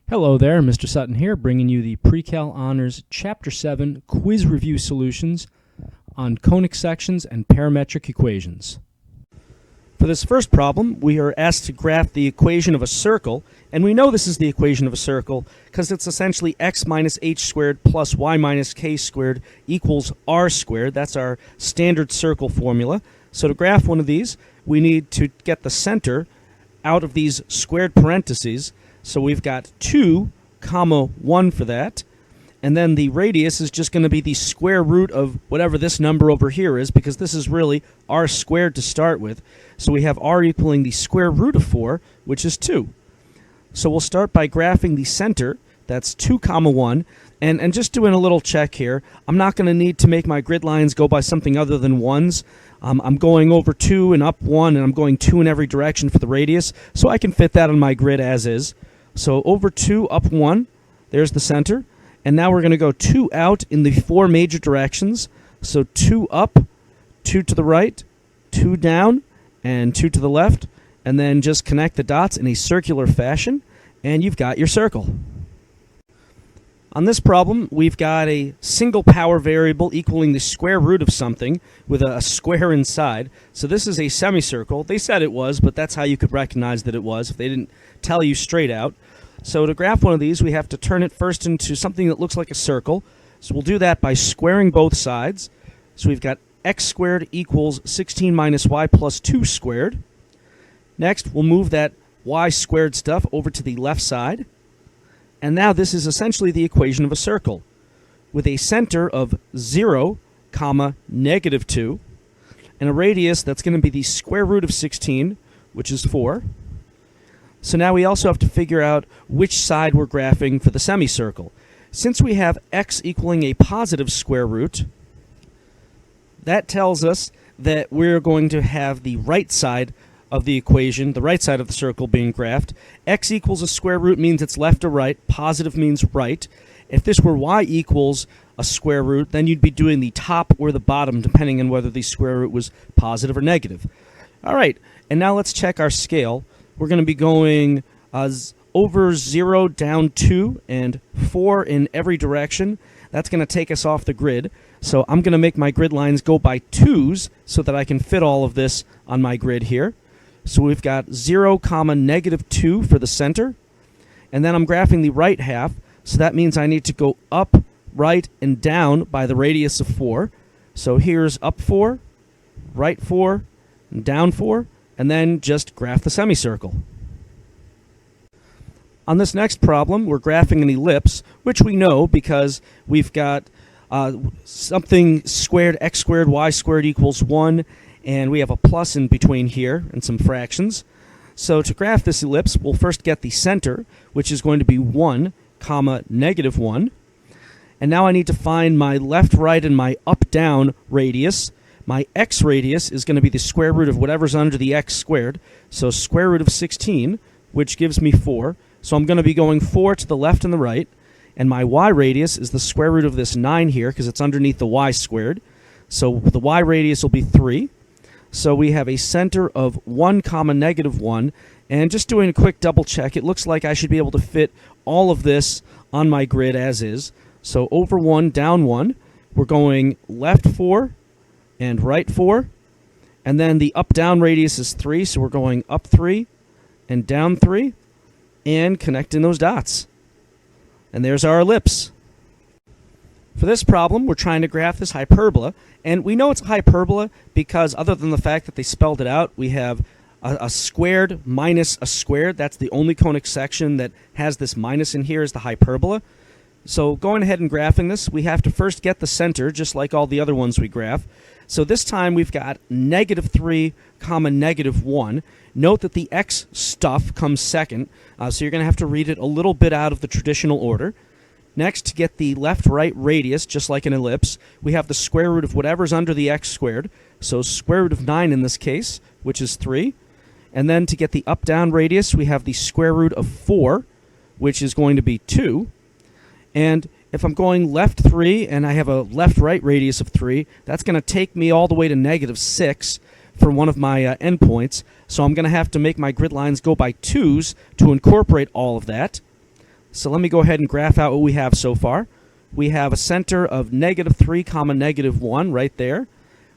Hello there, Mr. Sutton here, bringing you the Pre-Cal Honors Chapter 7 Quiz Review Solutions on conic sections and parametric equations. For this first problem, we are asked to graph the equation of a circle, and we know this is the equation of a circle because it's essentially x minus h squared plus y minus k squared equals r squared. That's our standard circle formula. So to graph one of these, we need to get the center out of these squared parentheses. So we've got 2, 1 for that. And then the radius is just going to be the square root of whatever this number over here is, because this is really r squared to start with. So we have r equaling the square root of 4, which is 2. So we'll start by graphing the center. That's 2, 1. And just doing a little check here. I'm not going to need to make my grid lines go by something other than 1s. I'm going over 2 and up 1, and I'm going 2 in every direction for the radius. So I can fit that on my grid as is. So over 2, up 1, there's the center. And now we're going to go 2 out in the 4 major directions. So 2 up, 2 to the right, 2 down, and 2 to the left. And then just connect the dots in a circular fashion, and you've got your circle. On this problem, we've got a single power variable equaling the square root of something with a square inside. So this is a semicircle. They said it was, but that's how you could recognize that it was if they didn't tell you straight out. So to graph one of these, we have to turn it first into something that looks like a circle. So we'll do that by squaring both sides. So we've got x squared equals 16 minus y plus 2 squared. Next, we'll move that y squared stuff over to the left side. And now this is essentially the equation of a circle, with a center of 0, negative 2, and a radius that's going to be the square root of 16, which is 4. So now we also have to figure out which side we're graphing for the semicircle. Since we have x equaling a positive square root, that tells us that we're going to have the right side of the equation, the right side of the circle being graphed. X equals a square root means it's left or right. Positive means right. If this were y equals a square root, then you'd be doing the top or the bottom, depending on whether the square root was positive or negative. All right, and now let's check our scale. We're going to be going over 0, down 2, and 4 in every direction. That's going to take us off the grid. So I'm going to make my grid lines go by 2s so that I can fit all of this on my grid here. So we've got 0, negative 2 for the center. And then I'm graphing the right half. So that means I need to go up, right, and down by the radius of 4. So here's up 4, right 4, and down 4. And then just graph the semicircle. On this next problem, we're graphing an ellipse, which we know because we've got something squared, x squared, y squared equals 1. And we have a plus in between here and some fractions. So to graph this ellipse, we'll first get the center, which is going to be 1, negative 1. And now I need to find my left, right, and my up, down radius. My x radius is going to be the square root of whatever's under the x squared. So square root of 16, which gives me 4. So I'm going to be going 4 to the left and the right. And my y radius is the square root of this 9 here, because it's underneath the y squared. So the y radius will be 3. So we have a center of 1, negative 1. And just doing a quick double check, it looks like I should be able to fit all of this on my grid as is. So over 1, down 1. We're going left 4 and right 4. And then the up-down radius is 3, so we're going up 3 and down 3 and connecting those dots. And there's our ellipse. For this problem, we're trying to graph this hyperbola, and we know it's a hyperbola because other than the fact that they spelled it out, we have a squared minus a squared. That's the only conic section that has this minus in here is the hyperbola. So going ahead and graphing this, we have to first get the center, just like all the other ones we graph. So this time we've got negative 3, negative 1. Note that the x stuff comes second, so you're going to have to read it a little bit out of the traditional order. Next, to get the left-right radius, just like an ellipse, we have the square root of whatever's under the x squared, so square root of 9 in this case, which is 3. And then to get the up-down radius, we have the square root of 4, which is going to be 2. And if I'm going left 3 and I have a left-right radius of 3, that's going to take me all the way to negative 6 for one of my endpoints. So I'm going to have to make my grid lines go by 2s to incorporate all of that. So let me go ahead and graph out what we have so far. We have a center of -3, -1 right there.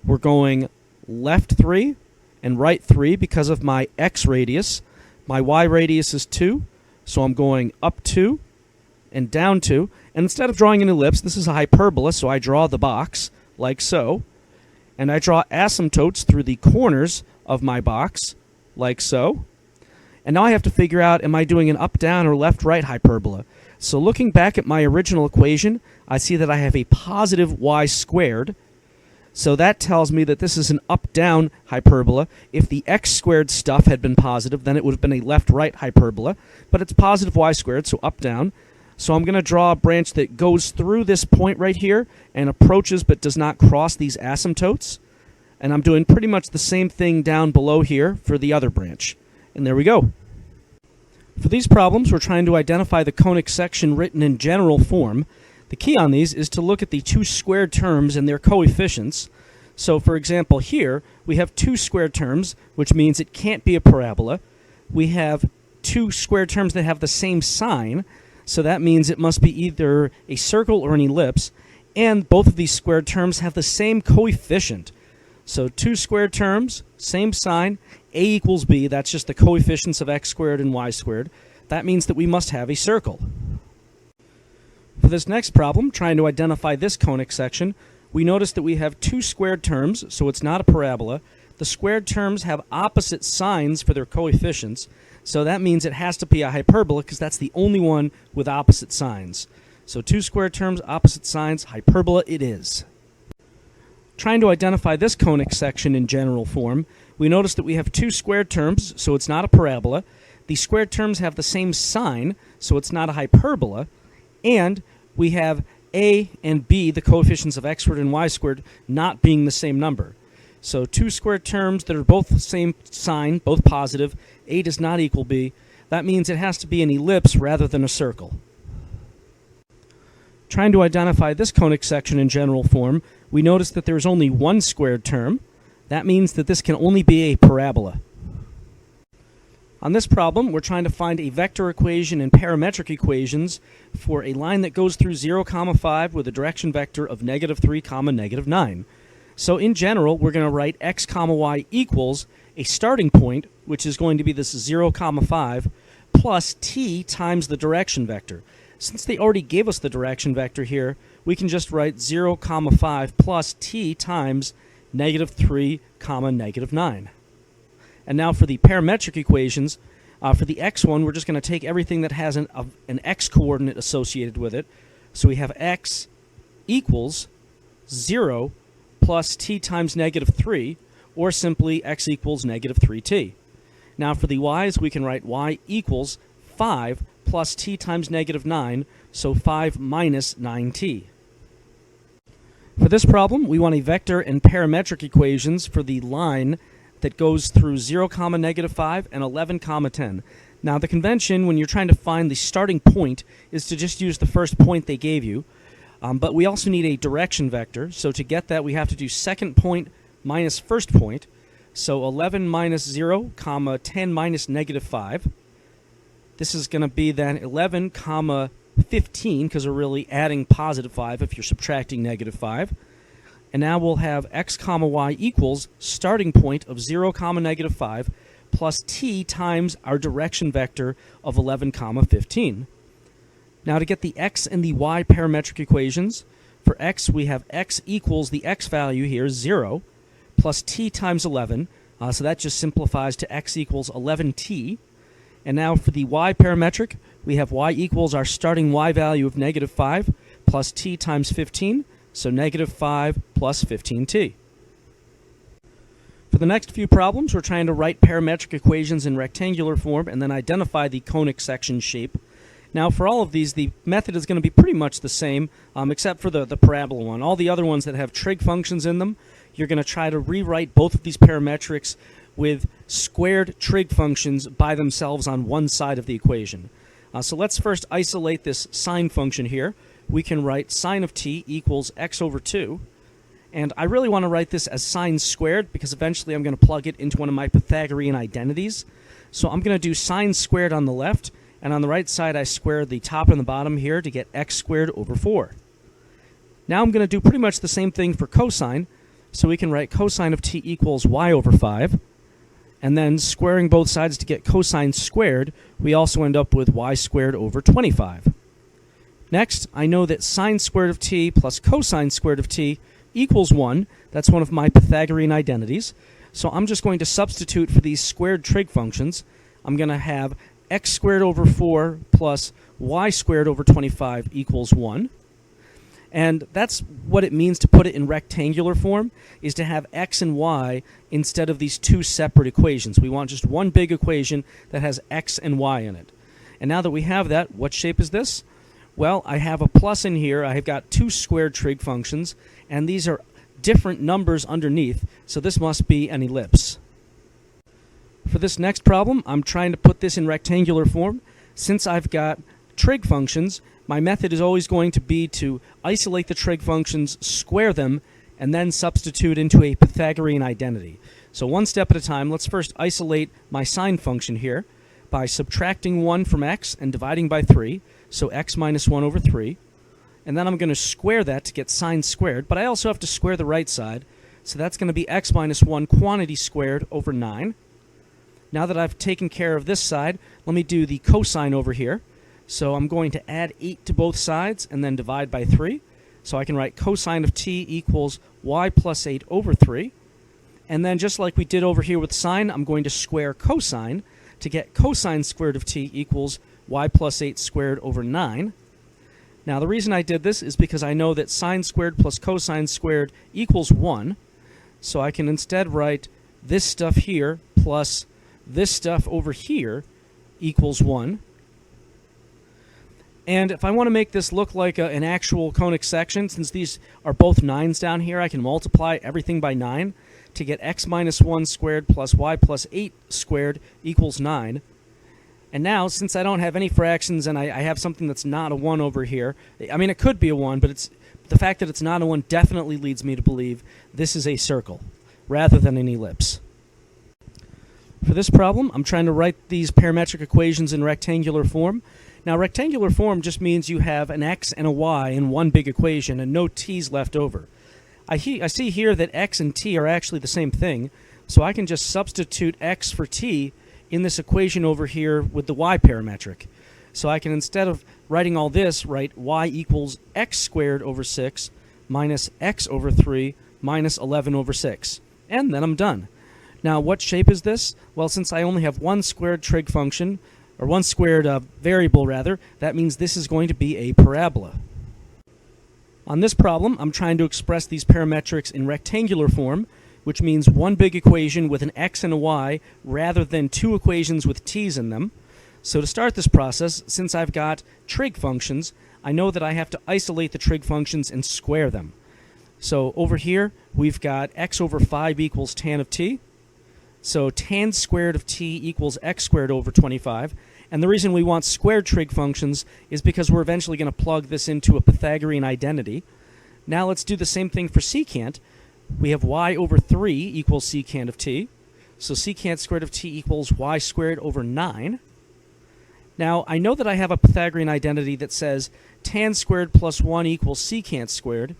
We're going left 3 and right 3 because of my x radius. My y radius is 2, so I'm going up 2 and down 2. And instead of drawing an ellipse, this is a hyperbola, so I draw the box like so. And I draw asymptotes through the corners of my box like so. And now I have to figure out, am I doing an up-down or left-right hyperbola? So looking back at my original equation, I see that I have a positive y squared. So that tells me that this is an up-down hyperbola. If the x squared stuff had been positive, then it would have been a left-right hyperbola. But it's positive y squared, so up-down. So I'm going to draw a branch that goes through this point right here and approaches but does not cross these asymptotes. And I'm doing pretty much the same thing down below here for the other branch. And there we go. For these problems, we're trying to identify the conic section written in general form. The key on these is to look at the two squared terms and their coefficients. So for example, here we have two squared terms, which means it can't be a parabola. We have two squared terms that have the same sign, so that means it must be either a circle or an ellipse. And both of these squared terms have the same coefficient. So two squared terms, same sign, a equals b, that's just the coefficients of x squared and y squared. That means that we must have a circle. For this next problem, trying to identify this conic section, we notice that we have two squared terms, so it's not a parabola. The squared terms have opposite signs for their coefficients, so that means it has to be a hyperbola because that's the only one with opposite signs. So two squared terms, opposite signs, hyperbola it is. Trying to identify this conic section in general form, we notice that we have two squared terms, so it's not a parabola. The squared terms have the same sign, so it's not a hyperbola. And we have a and b, the coefficients of x squared and y squared, not being the same number. So two squared terms that are both the same sign, both positive, a does not equal b. That means it has to be an ellipse rather than a circle. Trying to identify this conic section in general form, we notice that there's only one squared term. That means that this can only be a parabola. On this problem, we're trying to find a vector equation and parametric equations for a line that goes through 0, 5 with a direction vector of -3, -9. So in general, we're going to write x, y equals a starting point, which is going to be this 0, 5, plus t times the direction vector. Since they already gave us the direction vector here, we can just write 0, 5 plus t times -3, -9. And now for the parametric equations, for the x one, we're just going to take everything that has an x coordinate associated with it. So we have x equals 0 plus t times -3, or simply x equals -3t. Now for the y's, we can write y equals 5 plus t times -9, so 5 minus 9t. For this problem, we want a vector and parametric equations for the line that goes through 0, -5 and 11, 10. Now the convention when you're trying to find the starting point is to just use the first point they gave you, but we also need a direction vector, so to get that we have to do second point minus first point, so 11 minus 0, 10 minus -5. This is going to be then 11, 15, because we're really adding positive 5 if you're subtracting -5. And now we'll have x, y equals starting point of 0, -5 plus t times our direction vector of 11, 15. Now to get the x and the y parametric equations, for x we have x equals the x value here, 0, plus t times 11, so that just simplifies to x equals 11t. And now for the y parametric, we have y equals our starting y value of -5 plus t times 15, so -5 plus 15t. For the next few problems, we're trying to write parametric equations in rectangular form and then identify the conic section shape. Now for all of these, the method is going to be pretty much the same, except for the parabola one. All the other ones that have trig functions in them, you're going to try to rewrite both of these parametrics with squared trig functions by themselves on one side of the equation. So let's first isolate this sine function here. We can write sine of t equals x over 2. And I really want to write this as sine squared because eventually I'm going to plug it into one of my Pythagorean identities. So I'm going to do sine squared on the left and on the right side I square the top and the bottom here to get x squared over 4. Now I'm going to do pretty much the same thing for cosine, so we can write cosine of t equals y over 5, and then squaring both sides to get cosine squared, we also end up with y squared over 25. Next, I know that sine squared of t plus cosine squared of t equals 1. That's one of my Pythagorean identities. So I'm just going to substitute for these squared trig functions. I'm going to have x squared over 4 plus y squared over 25 equals 1. And that's what it means to put it in rectangular form, is to have x and y instead of these two separate equations. We want just one big equation that has x and y in it. And now that we have that, what shape is this? Well, I have a plus in here. I've got two squared trig functions, and these are different numbers underneath, so this must be an ellipse. For this next problem, I'm trying to put this in rectangular form. Since I've got trig functions, my method is always going to be to isolate the trig functions, square them, and then substitute into a Pythagorean identity. So one step at a time, let's first isolate my sine function here by subtracting 1 from x and dividing by 3, so x minus 1 over 3. And then I'm going to square that to get sine squared, but I also have to square the right side, so that's going to be x minus 1 quantity squared over 9. Now that I've taken care of this side, let me do the cosine over here. So I'm going to add 8 to both sides and then divide by 3. So I can write cosine of t equals y plus 8 over 3. And then just like we did over here with sine, I'm going to square cosine to get cosine squared of t equals y plus 8 squared over 9. Now the reason I did this is because I know that sine squared plus cosine squared equals 1. So I can instead write this stuff here plus this stuff over here equals 1. And if I want to make this look like an actual conic section, since these are both 9s down here, I can multiply everything by 9 to get x minus 1 squared plus y plus 8 squared equals 9. And now, since I don't have any fractions and I have something that's not a 1 over here, I mean, it could be a 1, but the fact that it's not a 1 definitely leads me to believe this is a circle rather than an ellipse. For this problem, I'm trying to write these parametric equations in rectangular form. Now, rectangular form just means you have an x and a y in one big equation and no t's left over. I see here that x and t are actually the same thing, so I can just substitute x for t in this equation over here with the y parametric. So I can, instead of writing all this, write y equals x squared over 6 minus x over 3 minus 11 over 6. And then I'm done. Now, what shape is this? Well, since I only have one squared trig function, or one squared variable rather, that means this is going to be a parabola. On this problem, I'm trying to express these parametrics in rectangular form, which means one big equation with an x and a y rather than two equations with t's in them. So to start this process, since I've got trig functions, I know that I have to isolate the trig functions and square them. So over here, we've got x over 5 equals tan of t. So tan squared of t equals x squared over 25. And the reason we want squared trig functions is because we're eventually going to plug this into a Pythagorean identity. Now let's do the same thing for secant. We have y over 3 equals secant of t. So secant squared of t equals y squared over 9. Now, I know that I have a Pythagorean identity that says tan squared plus 1 equals secant squared.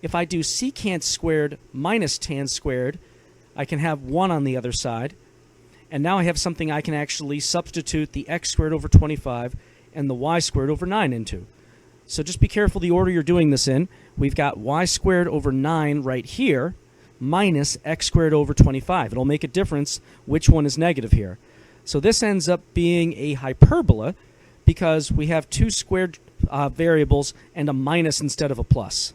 If I do secant squared minus tan squared, I can have 1 on the other side. And now I have something I can actually substitute the x squared over 25 and the y squared over 9 into. So just be careful the order you're doing this in. We've got y squared over 9 right here minus x squared over 25. It'll make a difference which one is negative here. So this ends up being a hyperbola because we have two squared variables and a minus instead of a plus.